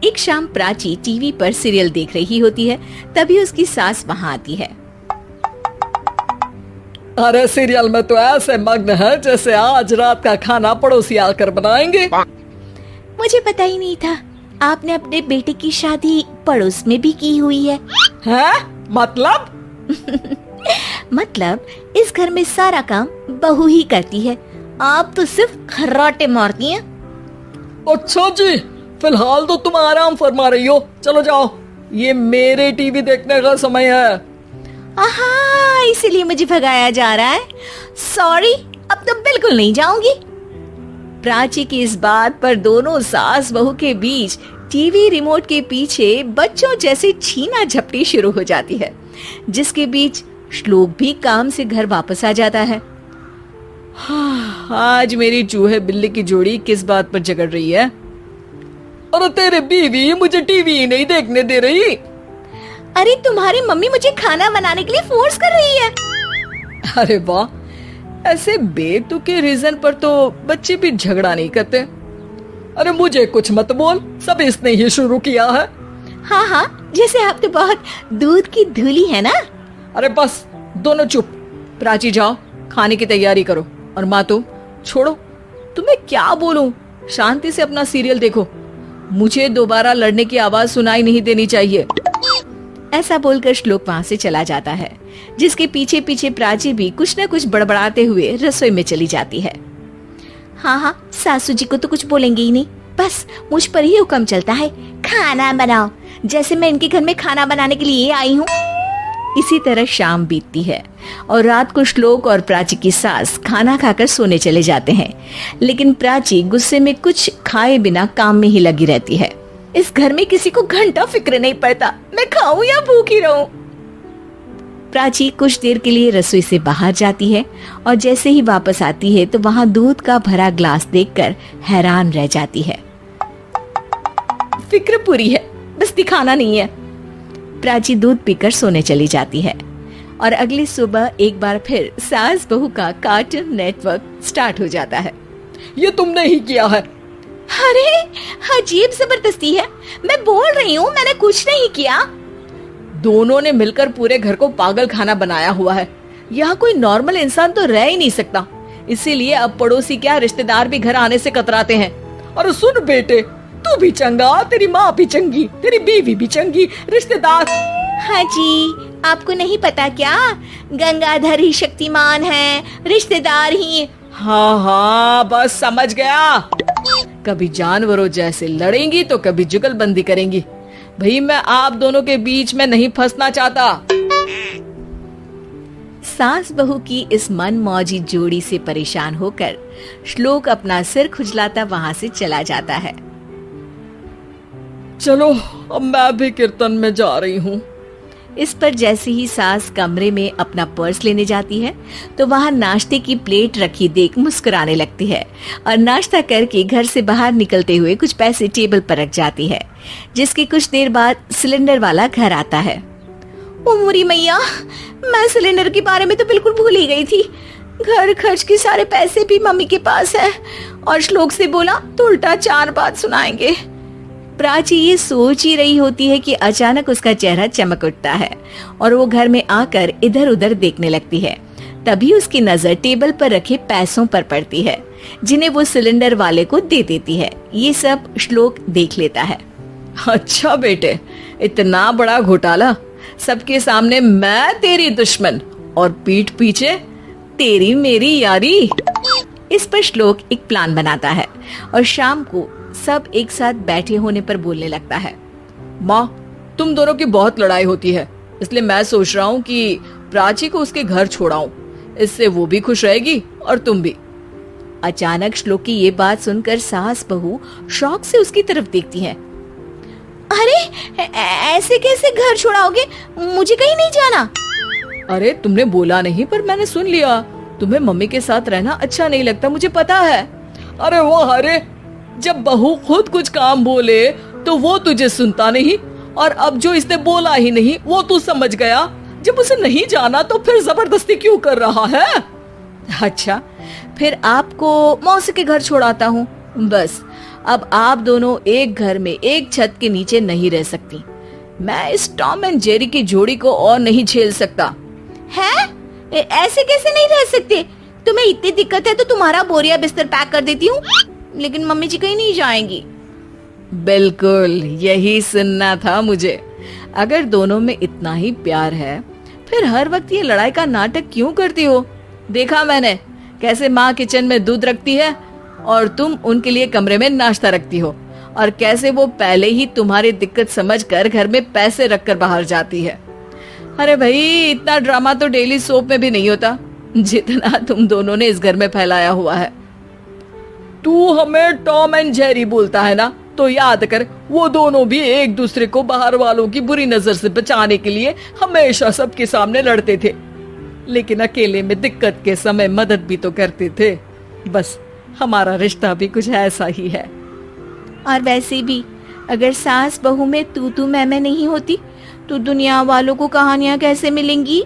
एक शाम प्राची टीवी पर सीरियल देख रही होती है, तभी उसकी सास वहाँ आती है। अरे सीरियल में तो ऐसे मग्न है जैसे आज रात का खाना पड़ोसी आकर बनाएंगे। मुझे पता ही नहीं था आपने अपने बेटे की शादी पड़ोस में भी की हुई है। हैं? मतलब? मतलब इस घर में सारा काम बहू ही करती है, आप तो सिर्फ खर्राटे मारती हैं। अच्छा जी, फिलहाल तो तुम आराम फरमा रही हो, चलो जाओ, ये मेरे टीवी देखने का समय है। आहा, इसीलिए मुझे भगाया जा रहा है। सॉरी, अब तो बिल्कुल नहीं जाऊंगी। प्राची की इस बात पर दोनों सास बहू के बीच टीवी रिमोट के पीछे बच्चों जैसे छीना झपटी शुरू हो जाती है, जिसके बीच श्लोक भी काम से घर वापस आ जाता है। आज मेरी चूहे बिल्ली की जोड़ी किस बात पर झगड़ रही है? अरे तेरे बीवी मुझे टीवी ही नहीं देखने दे रही। अरे तुम्हारी मम्मी मुझे खाना बनाने के लिए फोर्स कर रही है। अरे वाह, ऐसे बेतुके रीजन पर तो बच्चे भी झगड़ा नहीं करते। अरे मुझे कुछ मत बोल, सब इसने ही शुरू किया है। हाँ हाँ, जैसे आप तो बहुत दूध की धूली है ना। अरे बस, दोनों चुप। प्राची जाओ, खाने की तैयारी करो। और माँ तुम छोड़ो, तुम्हें क्या बोलूं, शांति से अपना सीरियल देखो, मुझे दोबारा लड़ने की आवाज सुनाई नहीं देनी चाहिए। ऐसा बोलकर श्लोक वहाँ से चला जाता है, जिसके पीछे पीछे प्राची भी कुछ न कुछ बड़बड़ाते हुए रसोई में चली जाती है। हाँ हाँ, सासू जी को तो कुछ बोलेंगे ही नहीं, बस मुझ पर ही हुक्म चलता है, खाना बनाओ, जैसे मैं इनके घर में खाना बनाने के लिए आई हूँ। इसी तरह शाम बीतती है और रात को श्लोक और प्राची की सास खाना खाकर सोने चले जाते हैं, लेकिन प्राची गुस्से में कुछ खाए बिना काम में ही लगी रहती है। इस घर में किसी को घंटा फिक्र नहीं पड़ता, मैं खाऊं या भूखी रहूं। प्राची कुछ देर के लिए रसोई से बाहर जाती है और जैसे ही वापस आती है तो वहां दूध का भरा ग्लास देखकर हैरान रह जाती है। फिक्र पूरी है, बस दिखाना नहीं है। प्राची दूध पीकर सोने चली जाती है और अगली सुबह एक बार फिर सास बहू का कार्टून नेटवर्क स्टार्ट हो जाता है। ये तुमने ही किया है। अरे अजीब जबरदस्ती है, मैं बोल रही हूँ मैंने कुछ नहीं किया। दोनों ने मिलकर पूरे घर को पागल खाना बनाया हुआ है। यहाँ कोई नॉर्मल इंसान तो रह ही नहीं सकता, इसीलिए अब पड़ोसी क्या रिश्तेदार भी घर आने से कतराते हैं। और सुन बेटे, तू भी चंगा, तेरी माँ भी चंगी, तेरी बीवी भी चंगी, रिश्तेदार। हाँ जी, आपको नहीं पता क्या, गंगाधर ही शक्तिमान है, रिश्तेदार ही। हाँ हाँ, बस समझ गया। कभी जानवरों जैसे लड़ेंगी तो कभी जुगलबंदी करेंगी। भाई मैं आप दोनों के बीच में नहीं फंसना चाहता। सास बहू की इस मन मौजी जोड़ी से परेशान होकर श्लोक अपना सिर खुजलाता वहां से चला जाता है। चलो अब मैं भी कीर्तन में जा रही हूँ। इस पर जैसे ही सास कमरे में अपना पर्स लेने जाती है तो वहां नाश्ते की प्लेट रखी देख मुस्कुराने लगती है और नाश्ता करके घर से बाहर निकलते हुए कुछ पैसे टेबल पर रख जाती है, जिसके कुछ देर बाद सिलेंडर वाला घर आता है। ओ मोरी मैया, मैं सिलेंडर के बारे में तो बिल्कुल भूल ही गई थी। घर खर्च के सारे पैसे भी मम्मी के पास है और श्लोक से बोला तो उल्टा 4 बात सुनाएंगे। प्राची ये सोच ही रही होती है कि अचानक उसका चेहरा चमक उठता है और वो घर में आकर इधर उधर देखने लगती है। तभी उसकी नजर टेबल पर रखे पैसों पर पड़ती है, जिन्हें वो सिलेंडर वाले को दे देती है। ये सब श्लोक देख लेता है। अच्छा बेटे, इतना बड़ा घोटाला, सबके सामने मैं तेरी दुश्मन और पीठ पीछे तेरी मेरी यारी। इस पर श्लोक एक प्लान बनाता है और शाम को सब एक साथ बैठे होने पर बोलने लगता है। माँ, तुम दोनों की बहुत लड़ाई होती है, इसलिए मैं सोच रहा हूँ कि प्राची को उसके घर छोड़ाऊं, इससे वो भी खुश रहेगी और तुम भी। अचानक श्लोक की ये बात सुनकर सास बहू शौक से उसकी तरफ देखती हैं। अरे ऐसे कैसे घर छोड़ाओगे, मुझे कहीं नहीं जाना। अरे तुमने बोला नहीं पर मैंने सुन लिया, तुम्हें मम्मी के साथ रहना अच्छा नहीं लगता, मुझे पता है। अरे वो अरे, जब बहू खुद कुछ काम बोले तो वो तुझे सुनता नहीं, और अब जो इसने बोला ही नहीं वो तू समझ गया। जब उसे नहीं जाना तो फिर जबरदस्ती क्यों कर रहा है? अच्छा, फिर आपको मौसी के घर छोड़ाता हूँ, बस अब आप दोनों एक घर में एक छत के नीचे नहीं रह सकती। मैं इस टॉम एंड जेरी की जोड़ी को और नहीं झेल सकता। है? ऐसे कैसे नहीं रह सकते? तुम्हें इतनी दिक्कत है तो तुम्हारा बोरिया बिस्तर पैक कर देती हूँ, लेकिन मम्मी जी कहीं नहीं जाएंगी। बिल्कुल यही सुनना था मुझे। अगर दोनों में इतना ही प्यार है फिर हर वक्त ये लड़ाई का नाटक क्यों करती हो? देखा मैंने कैसे माँ किचन में दूध रखती है और तुम उनके लिए कमरे में नाश्ता रखती हो, और कैसे वो पहले ही तुम्हारी दिक्कत समझकर घर में पैसे रखकर बाहर जाती है। अरे भाई, इतना ड्रामा तो डेली सोप में भी नहीं होता जितना तुम दोनों ने इस घर में फैलाया हुआ है। तू हमें टॉम एंड जेरी बोलता है ना, तो याद कर वो दोनों भी एक दूसरे को बाहर वालों की बुरी नजर से बचाने के लिए हमेशा सबके सामने लड़ते थे, लेकिन अकेले में दिक्कत के समय मदद भी तो करते थे। बस हमारा रिश्ता भी कुछ ऐसा ही है। और वैसे भी अगर सास बहू में तू मैं नहीं होती तो दुनिया वालों को कहानियां कैसे मिलेंगी?